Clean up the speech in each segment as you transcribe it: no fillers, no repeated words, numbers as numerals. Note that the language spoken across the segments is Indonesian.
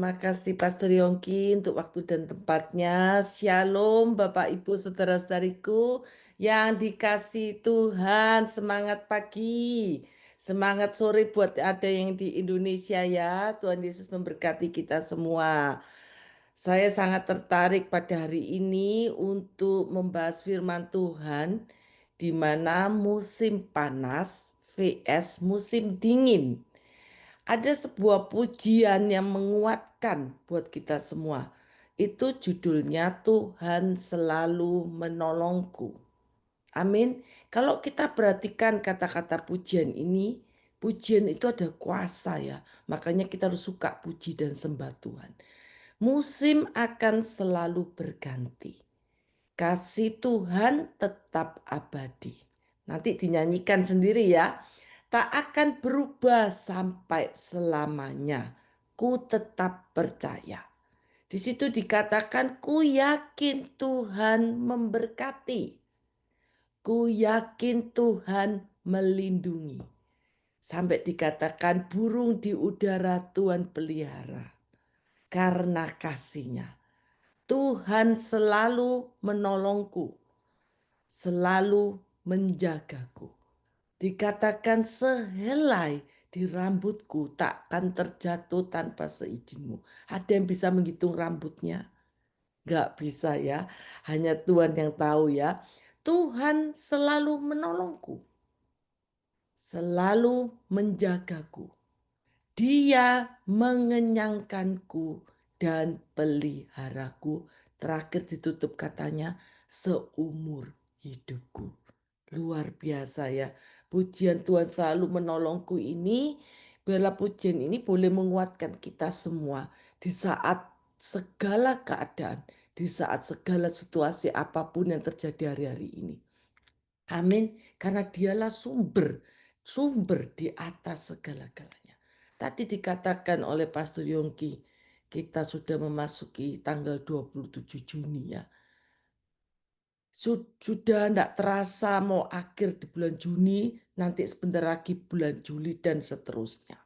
Terima kasih Pastor Yongki untuk waktu dan tempatnya. Shalom Bapak Ibu Saudara-saudariku yang dikasih Tuhan. Semangat pagi, semangat sore buat ada yang di Indonesia ya. Tuhan Yesus memberkati kita semua. Saya sangat tertarik pada hari ini untuk membahas firman Tuhan di mana musim panas vs musim dingin. Ada sebuah pujian yang menguatkan buat kita semua. Itu judulnya Tuhan selalu menolongku. Amin. Kalau kita perhatikan kata-kata pujian ini, pujian itu ada kuasa ya. Makanya kita harus suka puji dan sembah Tuhan. Musim akan selalu berganti. Kasih Tuhan tetap abadi. Nanti dinyanyikan sendiri ya. Tak akan berubah sampai selamanya. Ku tetap percaya. Di situ dikatakan ku yakin Tuhan memberkati. Ku yakin Tuhan melindungi. Sampai dikatakan burung di udara Tuhan pelihara. Karena kasihnya. Tuhan selalu menolongku. Selalu menjagaku. Dikatakan sehelai di rambutku takkan terjatuh tanpa seizinmu. Ada yang bisa menghitung rambutnya? Gak bisa ya. Hanya Tuhan yang tahu ya. Tuhan selalu menolongku. Selalu menjagaku. Dia mengenyangkanku dan peliharaku. Terakhir ditutup katanya seumur hidupku. Luar biasa ya. Pujian Tuhan selalu menolongku ini. Biarlah pujian ini boleh menguatkan kita semua. Di saat segala keadaan. Di saat segala situasi apapun yang terjadi hari-hari ini. Amin. Karena dialah sumber. Sumber di atas segala-galanya. Tadi dikatakan oleh Pastor Yongki. Kita sudah memasuki tanggal 27 Juni ya. Sudah tidak terasa mau akhir di bulan Juni, nanti sebentar lagi bulan Juli dan seterusnya.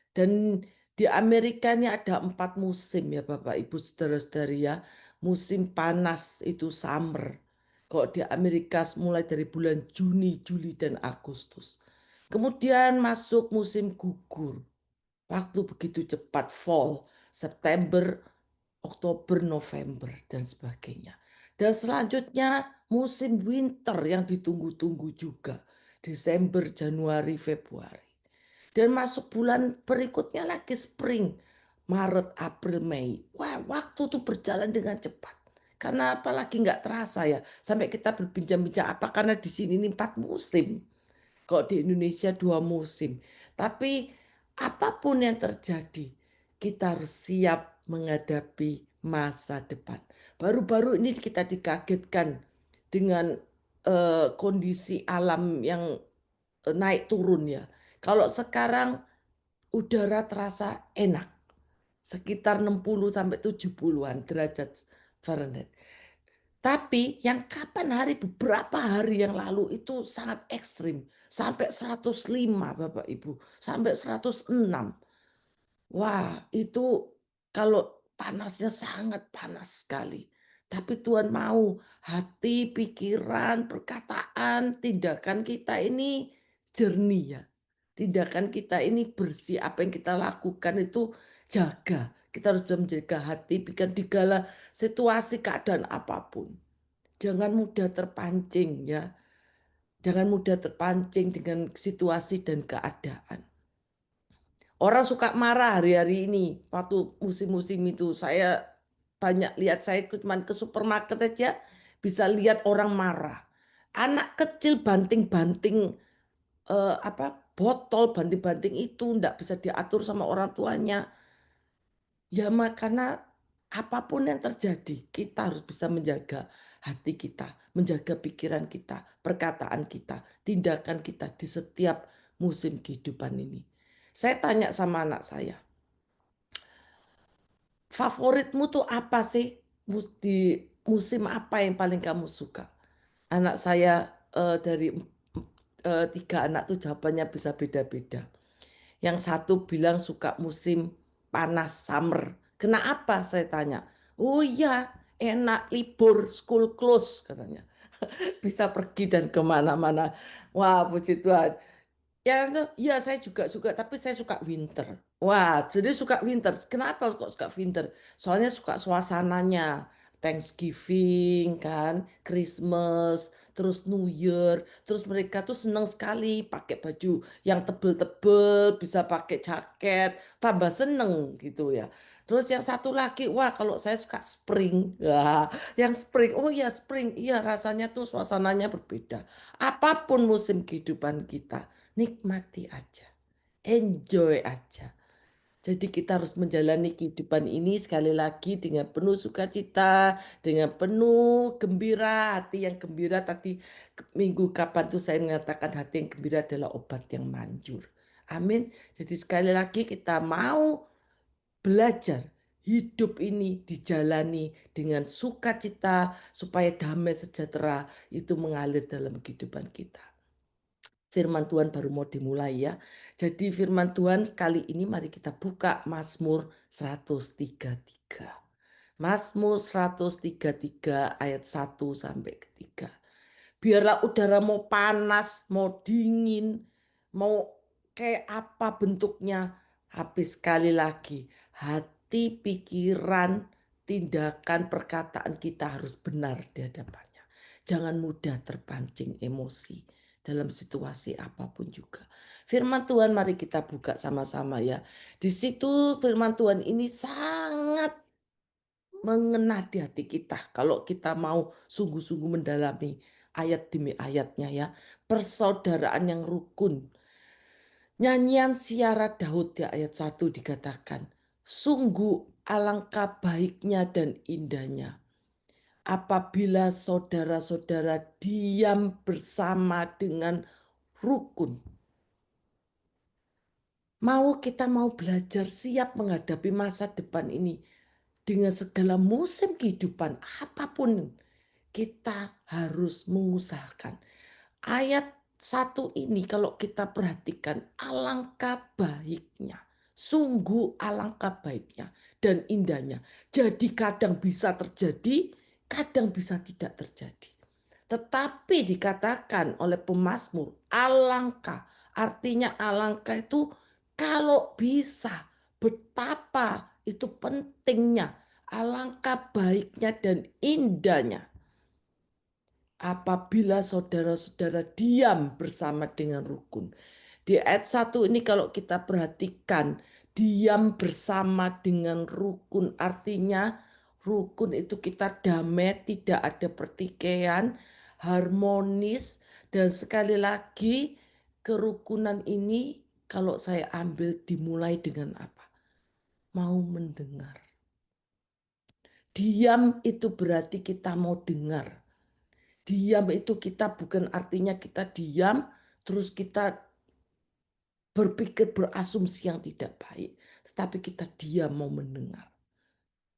Dan di Amerika ini ada 4 musim ya Bapak Ibu Saudara-saudari ya. Musim panas itu summer. Kok di Amerika mulai dari bulan Juni, Juli, dan Agustus. Kemudian masuk musim gugur. Waktu begitu cepat fall, September, Oktober, November, dan sebagainya. Dan selanjutnya musim winter yang ditunggu-tunggu juga. Desember, Januari, Februari. Dan masuk bulan berikutnya lagi spring. Maret, April, Mei. Wah, waktu tuh berjalan dengan cepat. Karena apalagi nggak terasa ya. Sampai kita berbincang-bincang apa karena di sini ini 4 musim. Kok di Indonesia 2 musim. Tapi apapun yang terjadi, kita harus siap menghadapi masa depan. Baru-baru ini kita dikagetkan dengan kondisi alam yang naik turun ya. Kalau sekarang udara terasa enak, sekitar 60 sampai 70-an derajat Fahrenheit. Tapi yang kapan hari beberapa hari yang lalu itu sangat ekstrim. Sampai 105 Bapak Ibu. Sampai 106. Wah itu kalau panasnya sangat panas sekali. Tapi Tuhan mau hati, pikiran, perkataan, tindakan kita ini jernih ya. Tindakan kita ini bersih. Apa yang kita lakukan itu jaga. Kita harus bisa menjaga hati, pikiran di segala situasi keadaan apapun. Jangan mudah terpancing ya. Jangan mudah terpancing dengan situasi dan keadaan. Orang suka marah hari-hari ini. Waktu musim-musim itu saya banyak lihat, saya cuma ke supermarket aja bisa lihat orang marah. Anak kecil banting-banting botol, banting-banting itu ndak bisa diatur sama orang tuanya. Ya karena apapun yang terjadi, kita harus bisa menjaga hati kita, menjaga pikiran kita, perkataan kita, tindakan kita di setiap musim kehidupan ini. Saya tanya sama anak saya, favoritmu tuh apa sih? Di musim apa yang paling kamu suka? Anak saya dari 3 anak tuh jawabannya bisa beda-beda. Yang satu bilang suka musim panas summer. Kenapa saya tanya? Oh iya, enak libur, school close katanya. Bisa pergi dan kemana-mana. Wah, puji Tuhan. Ya, ya saya juga suka, tapi saya suka winter. Wah, jadi suka winter. Kenapa kok suka winter? Soalnya suka suasananya. Thanksgiving kan, Christmas, terus New Year, terus mereka tuh seneng sekali pakai baju yang tebel-tebel, bisa pakai jaket, tambah seneng gitu ya. Terus yang satu lagi, wah kalau saya suka spring, wah, yang spring, oh ya spring, iya rasanya tuh suasananya berbeda. Apapun musim kehidupan kita nikmati aja, enjoy aja. Jadi kita harus menjalani kehidupan ini sekali lagi dengan penuh sukacita, dengan penuh gembira, hati yang gembira. Tadi minggu kapan tuh saya mengatakan hati yang gembira adalah obat yang manjur. Amin. Jadi sekali lagi kita mau belajar hidup ini dijalani dengan sukacita supaya damai sejahtera itu mengalir dalam kehidupan kita. Firman Tuhan baru mau dimulai ya. Jadi firman Tuhan kali ini mari kita buka Mazmur 133. Mazmur 133 ayat 1 sampai ketiga. Biarlah udara mau panas, mau dingin, mau kayak apa bentuknya. Habis sekali lagi, hati, pikiran, tindakan, perkataan kita harus benar di hadapannya. Jangan mudah terpancing emosi dalam situasi apapun juga. Firman Tuhan mari kita buka sama-sama ya. Di situ firman Tuhan ini sangat mengena di hati kita kalau kita mau sungguh-sungguh mendalami ayat demi ayatnya ya. Persaudaraan yang rukun. Nyanyian Siara Daud di ayat 1 dikatakan, sungguh alangkah baiknya dan indahnya apabila saudara-saudara diam bersama dengan rukun. Kita mau belajar siap menghadapi masa depan ini dengan segala musim kehidupan apapun kita harus mengusahakan. Ayat 1 ini kalau kita perhatikan alangkah baiknya. Sungguh alangkah baiknya dan indahnya. Jadi kadang bisa terjadi, kadang bisa tidak terjadi. Tetapi dikatakan oleh pemazmur alangkah. Artinya alangkah itu kalau bisa, betapa itu pentingnya, alangkah baiknya dan indahnya apabila saudara-saudara diam bersama dengan rukun. Di ayat 1 ini kalau kita perhatikan, diam bersama dengan rukun artinya rukun itu kita damai, tidak ada pertikaian, harmonis, dan sekali lagi kerukunan ini kalau saya ambil dimulai dengan apa? Mau mendengar. Diam itu berarti kita mau dengar. Diam itu kita bukan artinya kita diam, terus kita berpikir berasumsi yang tidak baik. Tetapi kita diam mau mendengar.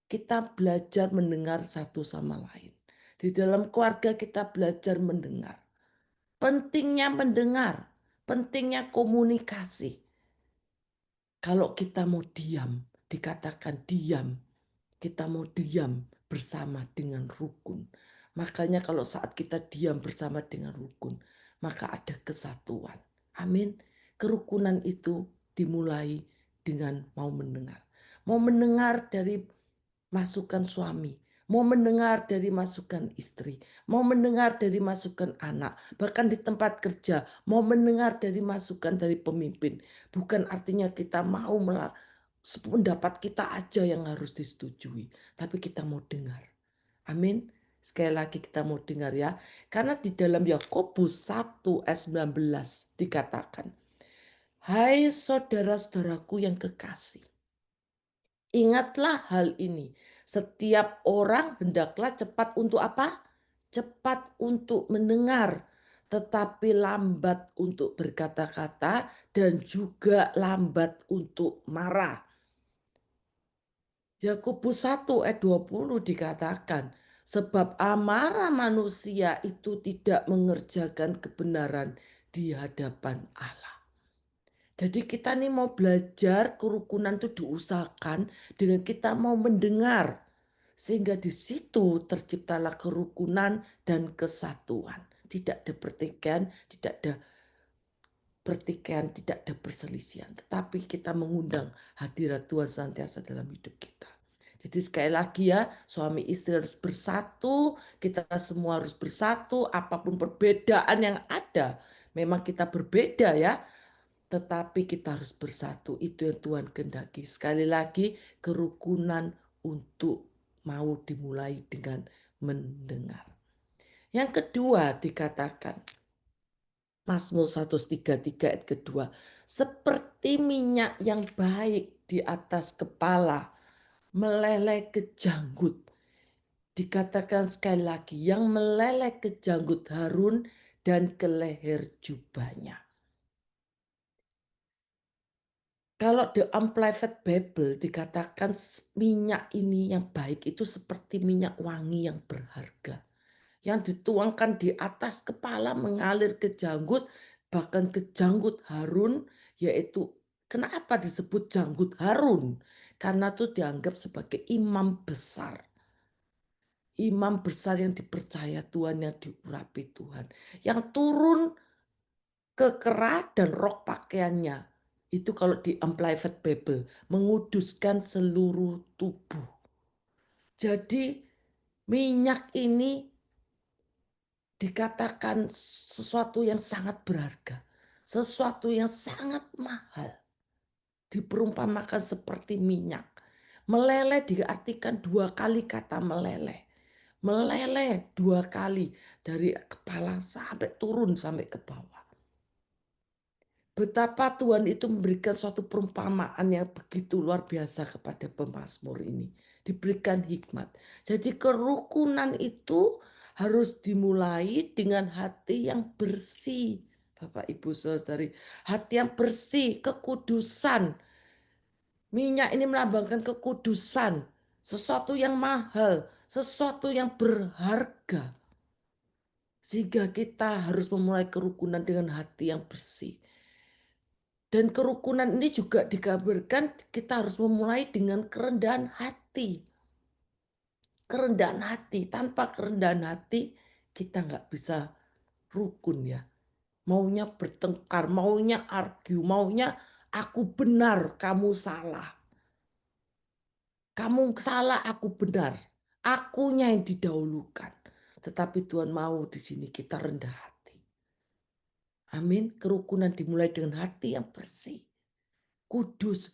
Kita belajar mendengar satu sama lain. Di dalam keluarga kita belajar mendengar. Pentingnya mendengar, pentingnya komunikasi. Kalau kita mau diam, dikatakan diam, kita mau diam bersama dengan rukun. Makanya kalau saat kita diam bersama dengan rukun, maka ada kesatuan. Amin. Kerukunan itu dimulai dengan mau mendengar. Mau mendengar dari masukan suami, mau mendengar dari masukan istri, mau mendengar dari masukan anak, bahkan di tempat kerja, mau mendengar dari masukan dari pemimpin. Bukan artinya kita mau pendapat kita aja yang harus disetujui, tapi kita mau dengar. Amin. Sekali lagi kita mau dengar ya. Karena di dalam Yakobus 1 ayat 19 dikatakan, hai saudara-saudaraku yang kekasih, ingatlah hal ini. Setiap orang hendaklah cepat untuk apa? Cepat untuk mendengar, tetapi lambat untuk berkata-kata dan juga lambat untuk marah. Yakobus 1 ayat 20 dikatakan, sebab amarah manusia itu tidak mengerjakan kebenaran di hadapan Allah. Jadi kita nih mau belajar kerukunan itu diusahakan dengan kita mau mendengar. Sehingga di situ terciptalah kerukunan dan kesatuan. Tidak ada pertikaian, tidak ada pertikaian, tidak ada perselisihan. Tetapi kita mengundang hadirat Tuhan senantiasa dalam hidup kita. Jadi sekali lagi ya, suami istri harus bersatu, kita semua harus bersatu, apapun perbedaan yang ada. Memang kita berbeda ya, tetapi kita harus bersatu. Itu yang Tuhan kehendaki. Sekali lagi, kerukunan untuk mau dimulai dengan mendengar. Yang kedua dikatakan, Mazmur 133 ayat kedua, seperti minyak yang baik di atas kepala, meleleh ke janggut. Dikatakan sekali lagi, yang meleleh ke janggut Harun dan ke leher jubahnya. Kalau The Amplified Bible dikatakan minyak ini yang baik itu seperti minyak wangi yang berharga. Yang dituangkan di atas kepala mengalir ke janggut, bahkan ke janggut Harun, yaitu kenapa disebut janggut Harun? Karena itu dianggap sebagai imam besar. Imam besar yang dipercaya Tuhan, yang diurapi Tuhan. Yang turun ke kerah dan rok pakaiannya. Itu kalau di Amplified Bible, menguduskan seluruh tubuh. Jadi minyak ini dikatakan sesuatu yang sangat berharga, sesuatu yang sangat mahal, diperumpamakan seperti minyak. Meleleh diartikan dua kali kata meleleh. Meleleh dua kali dari kepala sampai turun sampai ke bawah. Betapa Tuhan itu memberikan suatu perumpamaan yang begitu luar biasa kepada pemazmur ini. Diberikan hikmat. Jadi kerukunan itu harus dimulai dengan hati yang bersih. Bapak, Ibu, Saudari. Hati yang bersih, kekudusan. Minyak ini melambangkan kekudusan. Sesuatu yang mahal, sesuatu yang berharga. Sehingga kita harus memulai kerukunan dengan hati yang bersih. Dan kerukunan ini juga dikabarkan kita harus memulai dengan kerendahan hati. Kerendahan hati, tanpa kerendahan hati kita nggak bisa rukun ya. Maunya bertengkar, maunya argue, maunya aku benar, kamu salah. Kamu salah, aku benar. Akunya yang didahulukan. Tetapi Tuhan mau di sini kita rendah hati. Amin. Kerukunan dimulai dengan hati yang bersih, kudus.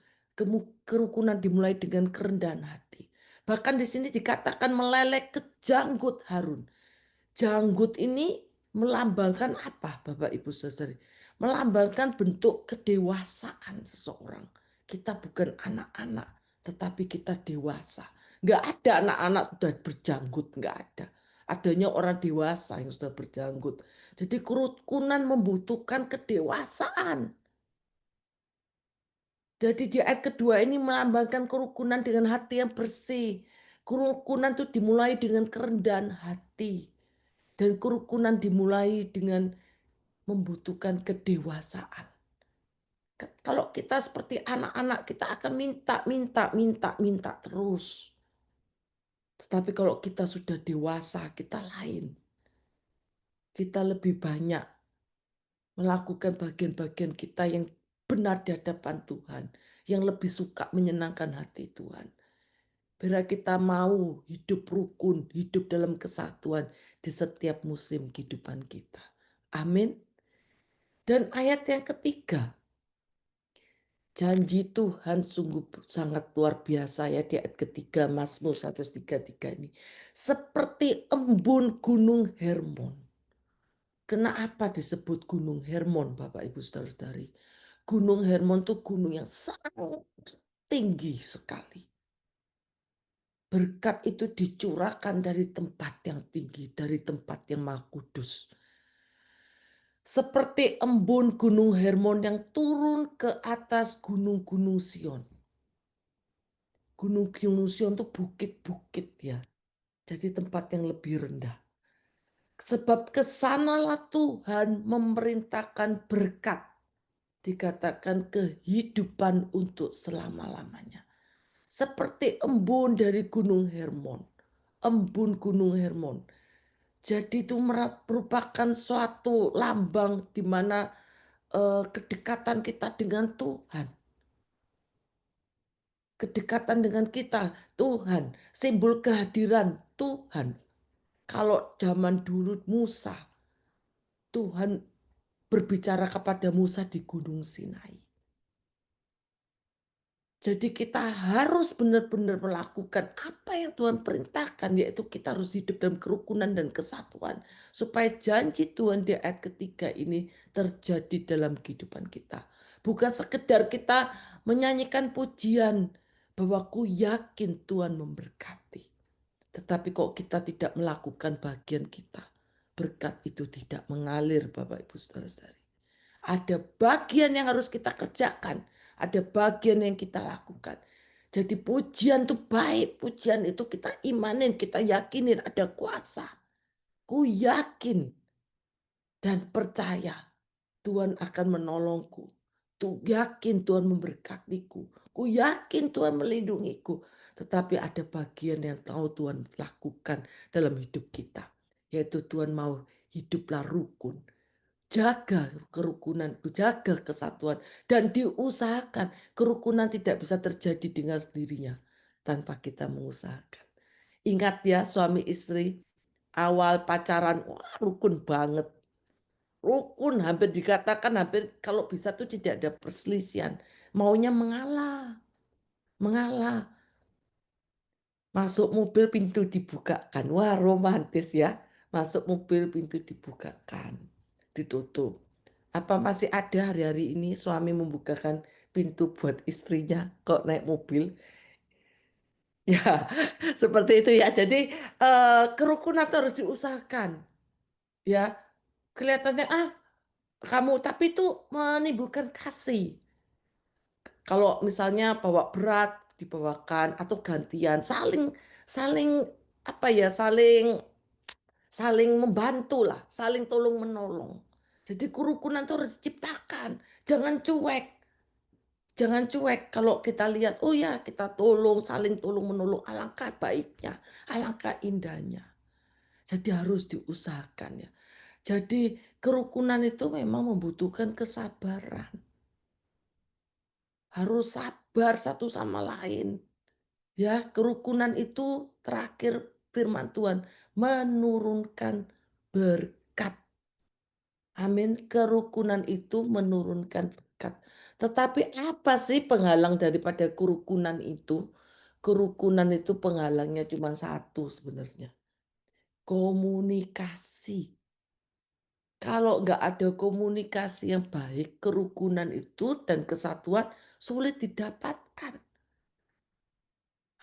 Kerukunan dimulai dengan kerendahan hati. Bahkan di sini dikatakan meleleh ke janggut Harun. Janggut ini melambangkan apa, Bapak Ibu Saudari? Melambangkan bentuk kedewasaan seseorang. Kita bukan anak-anak, tetapi kita dewasa. Nggak ada anak-anak sudah berjanggut, nggak ada. Adanya orang dewasa yang sudah berjanggut. Jadi kerukunan membutuhkan kedewasaan. Jadi di ayat kedua ini melambangkan kerukunan dengan hati yang bersih. Kerukunan itu dimulai dengan kerendahan hati. Dan kerukunan dimulai dengan membutuhkan kedewasaan. Kalau kita seperti anak-anak, kita akan minta terus. Tetapi kalau kita sudah dewasa, kita lain. Kita lebih banyak melakukan bagian-bagian kita yang benar di hadapan Tuhan. Yang lebih suka menyenangkan hati Tuhan. Biar kita mau hidup rukun, hidup dalam kesatuan di setiap musim kehidupan kita. Amin. Dan ayat yang ketiga, janji Tuhan sungguh sangat luar biasa ya di ayat ketiga Mazmur 133 ini. Seperti embun gunung Hermon. Kenapa disebut gunung Hermon, Bapak Ibu Saudara-saudari? Gunung Hermon itu gunung yang sangat tinggi sekali. Berkat itu dicurahkan dari tempat yang tinggi, dari tempat yang maha kudus. Seperti embun gunung Hermon yang turun ke atas gunung-gunung Sion. Gunung-gunung Sion itu bukit-bukit ya. Jadi tempat yang lebih rendah. Sebab kesanalah Tuhan memerintahkan berkat. dikatakan kehidupan untuk selama-lamanya. Seperti embun dari Gunung Hermon. Embun Gunung Hermon. Jadi itu merupakan suatu lambang di mana kedekatan kita dengan Tuhan. Kedekatan dengan kita, Tuhan. Simbol kehadiran Tuhan. Kalau zaman dulu Musa, Tuhan berbicara kepada Musa di Gunung Sinai. Jadi kita harus benar-benar melakukan apa yang Tuhan perintahkan, yaitu kita harus hidup dalam kerukunan dan kesatuan. Supaya janji Tuhan di ayat ketiga ini terjadi dalam kehidupan kita. Bukan sekedar kita menyanyikan pujian bahwa ku yakin Tuhan memberkati. Tetapi kok kita tidak melakukan bagian kita, berkat itu tidak mengalir Bapak Ibu Saudara-saudari. Ada bagian yang harus kita kerjakan. Ada bagian yang kita lakukan. Jadi pujian itu baik. Pujian itu kita imanin, kita yakinin ada kuasa. Ku yakin dan percaya Tuhan akan menolongku. Ku yakin Tuhan memberkatiku. Ku yakin Tuhan melindungiku. Tetapi ada bagian yang tahu Tuhan lakukan dalam hidup kita. Yaitu Tuhan mau hiduplah rukun. Jaga kerukunan, jaga kesatuan, dan diusahakan. Kerukunan tidak bisa terjadi dengan sendirinya tanpa kita mengusahakan. Ingat ya, suami istri awal pacaran, wah rukun banget. Rukun, hampir dikatakan hampir kalau bisa tuh tidak ada perselisihan. Maunya mengalah, mengalah. Masuk mobil pintu dibukakan. Wah, romantis ya. Masuk mobil pintu dibukakan. Ditutup. Apa masih ada hari-hari ini suami membukakan pintu buat istrinya kok naik mobil? Ya, seperti itu ya. Jadi kerukunan itu harus diusahakan. Ya, kelihatannya kamu tapi itu menimbulkan kasih. Kalau misalnya bawa berat dibawakan atau gantian, saling saling apa ya, saling saling membantu lah, saling tolong menolong. Jadi kerukunan itu harus diciptakan, jangan cuek. Jangan cuek kalau kita lihat, oh ya kita tolong, saling tolong menolong, alangkah baiknya, alangkah indahnya. Jadi harus diusahakan ya. Jadi kerukunan itu memang membutuhkan kesabaran. Harus sabar satu sama lain. Ya, kerukunan itu terakhir firman Tuhan menurunkan berkat. Amin. Kerukunan itu menurunkan berkat. Tetapi apa sih penghalang daripada kerukunan itu? Kerukunan itu penghalangnya cuma satu sebenarnya. Komunikasi. Kalau nggak ada komunikasi yang baik, kerukunan itu dan kesatuan sulit didapatkan.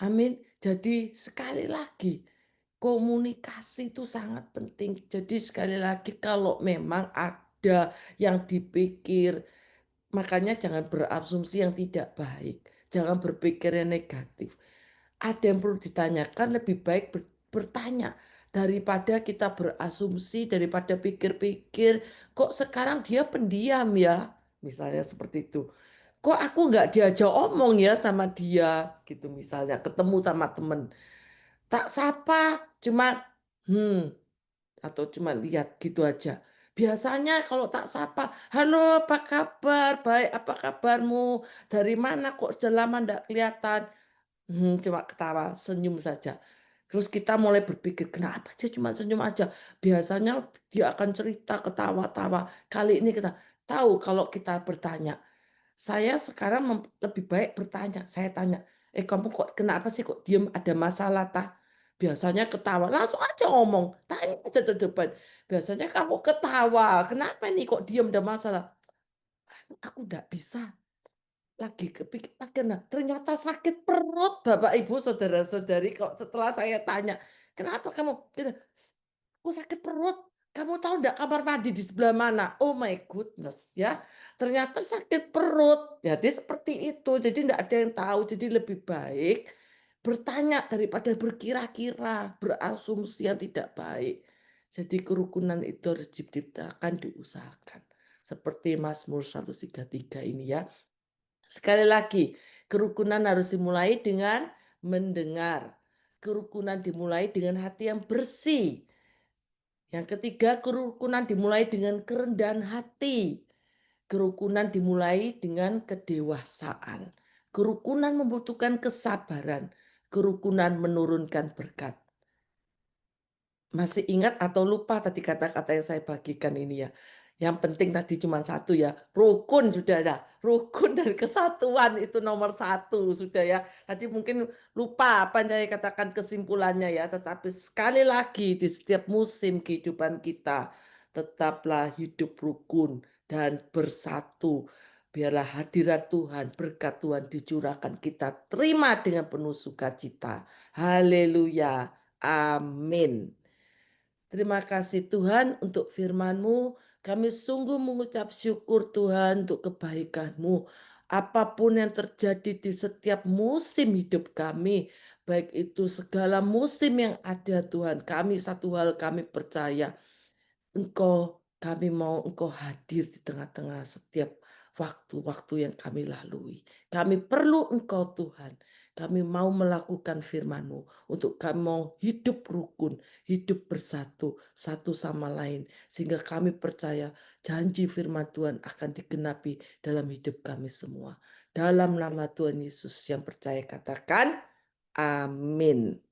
Amin. Jadi sekali lagi, komunikasi itu sangat penting. Jadi sekali lagi kalau memang ada yang dipikir, makanya jangan berasumsi yang tidak baik. Jangan berpikir yang negatif. Ada yang perlu ditanyakan, lebih baik bertanya. Daripada kita berasumsi, daripada pikir-pikir, kok sekarang dia pendiam ya? Misalnya seperti itu. Kok aku nggak diajak omong ya sama dia? Gitu misalnya, ketemu sama temen. Tak sapa, cuma hmm, atau cuma lihat gitu aja. Biasanya kalau tak sapa, halo apa kabar? Baik, apa kabarmu? Dari mana kok sudah lama ndak kelihatan? Cuma ketawa, senyum saja. Terus kita mulai berpikir, kenapa dia cuma senyum aja? Biasanya dia akan cerita, ketawa-tawa. Kali ini kita tahu kalau kita bertanya. Saya sekarang lebih baik bertanya. Saya tanya, kamu kok kenapa sih kok diem? Ada masalah tah? Biasanya ketawa, langsung aja ngomong. Tanya aja ke depan. Biasanya kamu ketawa, kenapa nih kok diem ada masalah? Aku nggak bisa. Lagi kepikiran, nah, ternyata sakit perut Bapak Ibu Saudara-saudari kok setelah saya tanya, kenapa kamu? Aku sakit perut. Kamu tahu enggak kamar mandi di sebelah mana? Oh my goodness ya. Ternyata sakit perut. Jadi seperti itu. Jadi enggak ada yang tahu. Jadi lebih baik bertanya daripada berkira-kira, berasumsi yang tidak baik. Jadi kerukunan itu harus diciptakan, diusahakan. seperti Mazmur 133 ini ya. Sekali lagi, kerukunan harus dimulai dengan mendengar. Kerukunan dimulai dengan hati yang bersih. Yang ketiga, kerukunan dimulai dengan kerendahan hati. Kerukunan dimulai dengan kedewasaan. Kerukunan membutuhkan kesabaran. Kerukunan menurunkan berkat. Masih ingat atau lupa tadi kata-kata yang saya bagikan ini ya? Yang penting tadi cuma satu ya, rukun sudah ada. Rukun dan kesatuan itu nomor satu sudah ya. Tadi mungkin lupa apa yang saya katakan kesimpulannya ya. Tetapi sekali lagi di setiap musim kehidupan kita, tetaplah hidup rukun dan bersatu. Biarlah hadirat Tuhan, berkat Tuhan dicurahkan kita terima dengan penuh sukacita. Haleluya. Amin. Terima kasih Tuhan untuk firman-Mu. Kami sungguh mengucap syukur Tuhan untuk kebaikan-Mu. Apapun yang terjadi di setiap musim hidup kami, baik itu segala musim yang ada Tuhan, kami satu hal kami percaya, kami mau Engkau hadir di tengah-tengah setiap waktu-waktu yang kami lalui. Kami perlu Engkau Tuhan. Kami mau melakukan firman-Mu untuk kami mau hidup rukun, hidup bersatu, satu sama lain. Sehingga kami percaya janji firman Tuhan akan digenapi dalam hidup kami semua. Dalam nama Tuhan Yesus yang percaya katakan, amin.